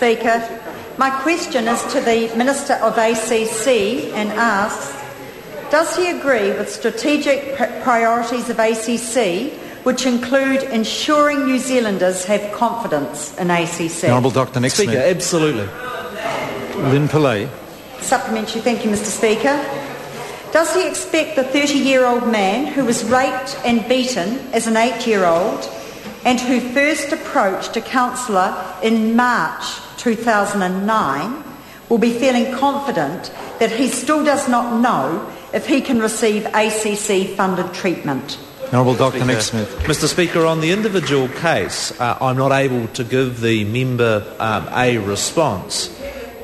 Speaker. My question is to the Minister of ACC and asks, does he agree with strategic priorities of ACC, which include ensuring New Zealanders have confidence in ACC? Honourable Dr. Nick Speaker, Smith. absolutely. Lynne Pillay. Supplementary. Thank you, Mr. Speaker. Does he expect the 30-year-old man who was raped and beaten as an 8-year-old and who first approached a counsellor in March 2009 will be feeling confident that he still does not know if he can receive ACC-funded treatment? Honourable Dr. Nick Smith. Mr. Speaker, on the individual case, I'm not able to give the member a response,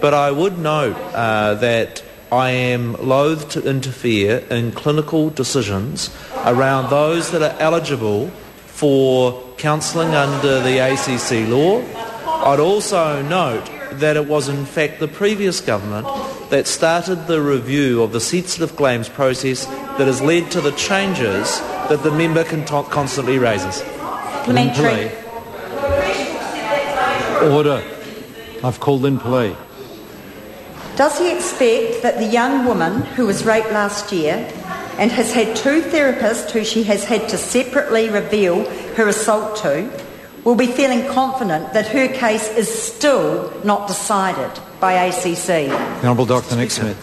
but I would note that I am loath to interfere in clinical decisions around those that are eligible for counselling under the ACC law. I'd also note that it was in fact the previous government that started the review of the sensitive claims process that has led to the changes that the member constantly raises. Lynne Pillay. Order. I've called Lynne Pillay. Does he expect that the young woman who was raped last year and has had 2 therapists who she has had to separately reveal her assault to will be feeling confident that her case is still not decided by ACC? Honourable Dr. Nick Smith.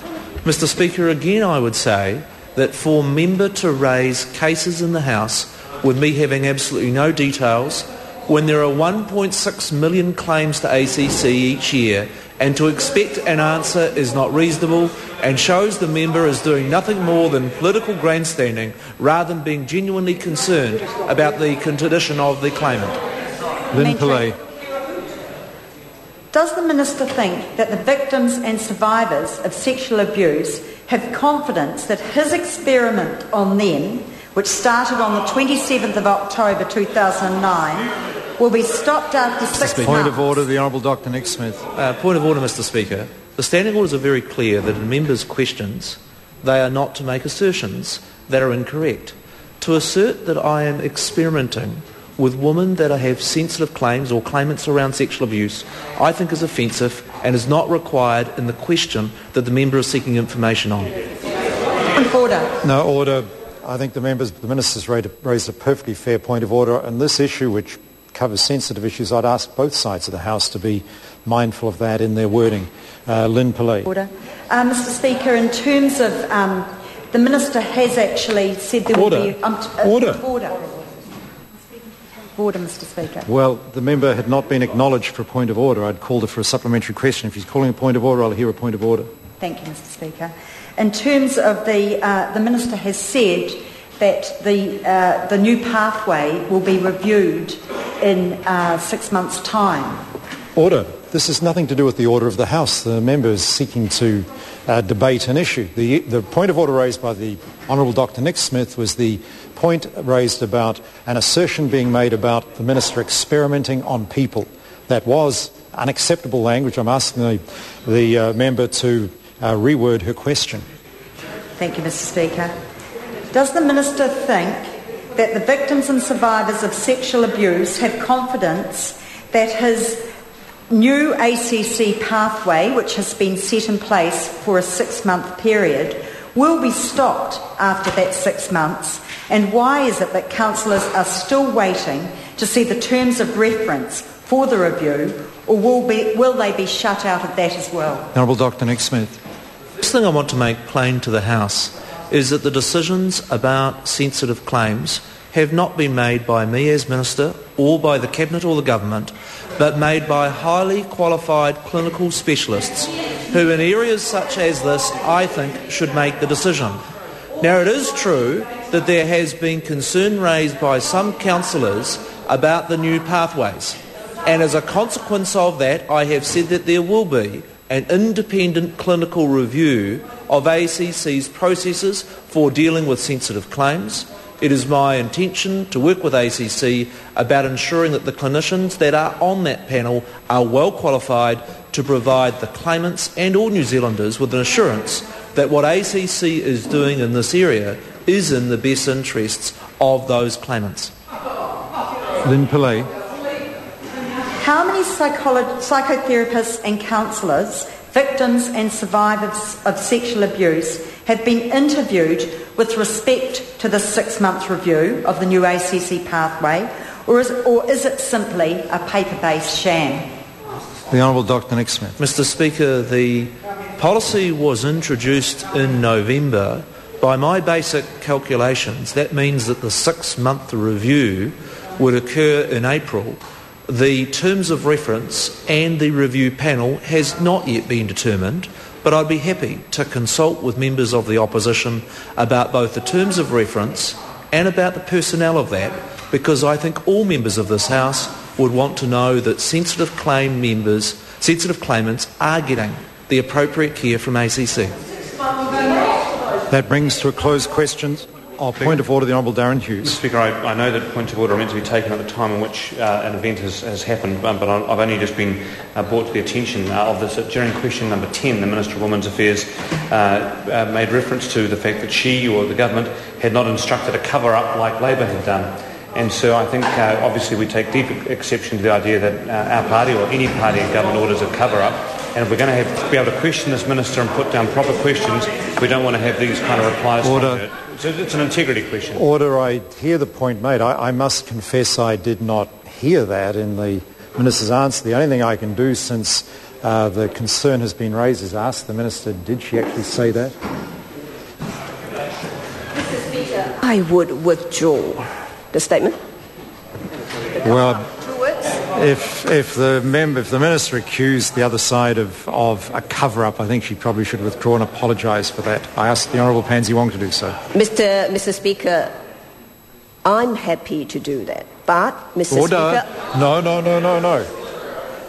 Mr. Speaker, again I would say that for a member to raise cases in the House with me having absolutely no details, when there are 1.6 million claims to ACC each year, and to expect an answer is not reasonable and shows the member is doing nothing more than political grandstanding rather than being genuinely concerned about the condition of the claimant. Lynne Pillay. Does the Minister think that the victims and survivors of sexual abuse have confidence that his experiment on them, which started on the 27th of October 2009, will be stopped after 6 months? Point of order, the Honourable Dr. Nick Smith. Point of order, Mr. Speaker. The standing orders are very clear that in members' questions, they are not to make assertions that are incorrect. To assert that I am experimenting with women that have sensitive claims or claimants around sexual abuse, I think is offensive and is not required in the question that the member is seeking information on. Point of order. No, order. I think the Minister's raised a perfectly fair point of order on this issue, which covers sensitive issues. I'd ask both sides of the House to be mindful of that in their wording. Lynne Pillay. Order. Mr. Speaker, in terms of the Minister has actually said there will be... Order. Order, Mr. Speaker. Well, the member had not been acknowledged for a point of order. I'd called her for a supplementary question. If he's calling a point of order, I'll hear a point of order. Thank you, Mr. Speaker. In terms of the Minister has said that the new pathway will be reviewed in 6 months' time. Order. This has nothing to do with the order of the House. The member is seeking to debate an issue. The point of order raised by the Honourable Dr. Nick Smith was the point raised about an assertion being made about the Minister experimenting on people. That was unacceptable language. I'm asking the member to reword her question. Thank you, Mr. Speaker. Does the Minister think that the victims and survivors of sexual abuse have confidence that his new ACC pathway, which has been set in place for a 6-month period, will be stopped after that 6 months? And why is it that councillors are still waiting to see the terms of reference for the review, or will they be shut out of that as well? Honourable Dr. Nick Smith. The first thing I want to make plain to the House is that the decisions about sensitive claims have not been made by me as Minister or by the Cabinet or the Government, but made by highly qualified clinical specialists who in areas such as this, I think, should make the decision. Now, it is true that there has been concern raised by some councillors about the new pathways, and as a consequence of that, I have said that there will be an independent clinical review of ACC's processes for dealing with sensitive claims. It is my intention to work with ACC about ensuring that the clinicians that are on that panel are well qualified to provide the claimants and all New Zealanders with an assurance that what ACC is doing in this area is in the best interests of those claimants. Lynne Pillay. How many psychotherapists and counsellors, victims and survivors of sexual abuse, have been interviewed with respect to the 6-month review of the new ACC pathway, or is it simply a paper-based sham? The Honourable Dr Nick Smith. Mr Speaker, the policy was introduced in November. By my basic calculations, that means that the 6-month review would occur in April. The terms of reference and the review panel has not yet been determined, but I'd be happy to consult with members of the opposition about both the terms of reference and about the personnel of that, because I think all members of this House would want to know that sensitive claimants are getting the appropriate care from ACC. That brings to a close questions. Point of order, the Honourable Darren Hughes. Mr Speaker, I know that points of order are meant to be taken at the time in which an event has happened, but I've only just been brought to the attention of this. During question number 10, the Minister of Women's Affairs made reference to the fact that she or the government had not instructed a cover-up like Labor had done. And so I think obviously we take deep exception to the idea that our party or any party in government orders a cover-up. And if we're going to be able to question this minister and put down proper questions, we don't want to have these kind of replies. Order. So it's an integrity question. Order. I hear the point made. I must confess I did not hear that in the minister's answer. The only thing I can do since the concern has been raised is ask the minister, did she actually say that? Mr. Speaker, I would withdraw the statement. Well, if the minister accused the other side of a cover-up, I think she probably should withdraw and apologise for that. I ask the Honourable Pansy Wong to do so. Mr. Speaker, I'm happy to do that, but Mr. Order. Speaker... No.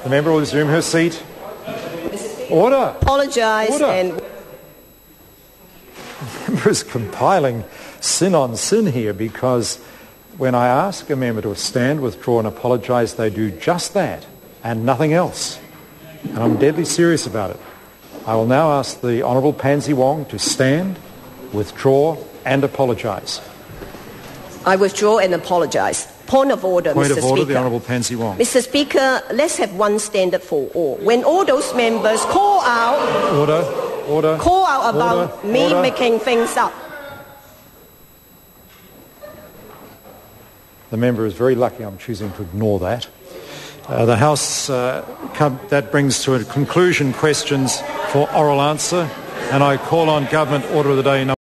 The member will resume her seat. Order. Apologise. Order. And... The member is compiling sin on sin here, because when I ask a member to stand, withdraw and apologise, they do just that and nothing else. And I'm deadly serious about it. I will now ask the Honourable Pansy Wong to stand, withdraw and apologise. I withdraw and apologise. Point of order, Point Mr. of order, Speaker. the Honourable Pansy Wong. Mr. Speaker, let's have one standard for all. When all those members call out... Order. Call out about me making things up. The member is very lucky I'm choosing to ignore that. The House, that brings to a conclusion questions for oral answer, and I call on Government Order of the Day number